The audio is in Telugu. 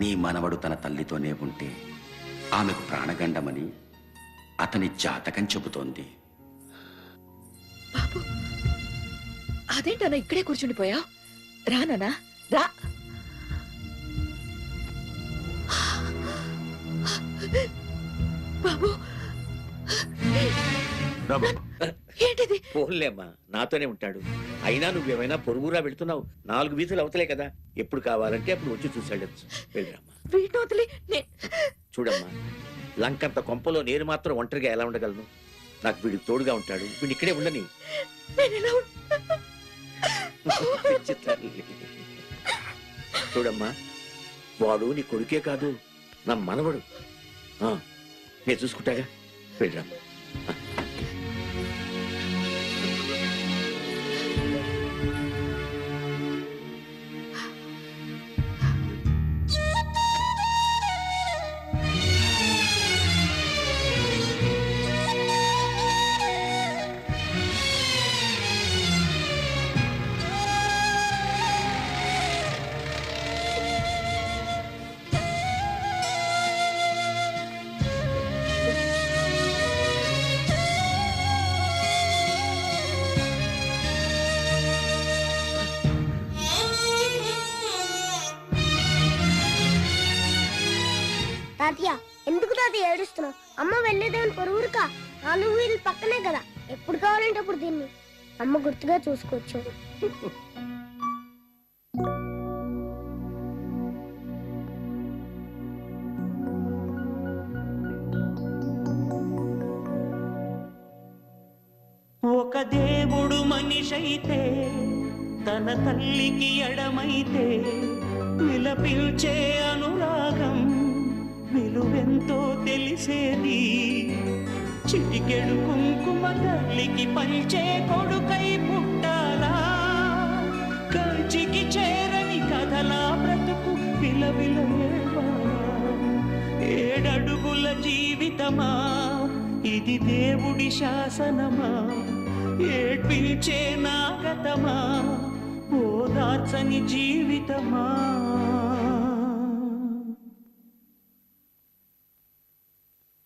నీ మనవడు తన తల్లితోనే ఉంటే ఆమెకు ప్రాణగండమని అతని జాతకం చెబుతోంది. బాబు, అదేంటన్నా ఇక్కడే కూర్చుండిపోయా? రానా రా. బాబు ఏంటిది? పోన్లేమ్మా, నాతోనే ఉంటాడు. అయినా నువ్వేమైనా పొరుగురా వెళ్తున్నావు? 4 వీధులు అవతలే కదా, ఎప్పుడు కావాలంటే అప్పుడు వచ్చి చూసాడచ్చు. వెళ్ళమ్మా. వీటిని వదిలి చూడమ్మా, లంకంత కొంపలో నేను మాత్రం ఒంటరిగా ఎలా ఉండగలను? నాకు వీడికి తోడుగా ఉంటాడు. వీడి ఇక్కడే ఉండని. చూడమ్మా, వాడు నీ కొడుకే కాదు, నా మనవడు. నేను చూసుకుంటాగా. వెళ్ళమ్మా. తాతయ్య, ఎందుకు తాతయ్య ఏడుస్తున్నావు? అమ్మ వెళ్ళేదేమని పొరుగురుకా? 4 వీధులు పక్కనే కదా, ఎప్పుడు కావాలంటే అప్పుడు దీన్ని అమ్మ గుర్తుగా చూసుకోవచ్చు. ఒక దేవుడు మనిషైతే తన తల్లికి ఎడమైతే విలపిల్చే అనురాగం విలువెంతో తెలిసేది. చిటికెడు కుంకుమ తల్లికి పంచే కొడుకై పుట్టాలా? కంచికి చేరని కథలా బ్రతుకు విలవిల ఏడ్వాలా? 7 అడుగుల జీవితమా ఇది దేవుడి శాసనమా? ఏడ్పించే నాగతమా ఓదార్చని జీవితమా?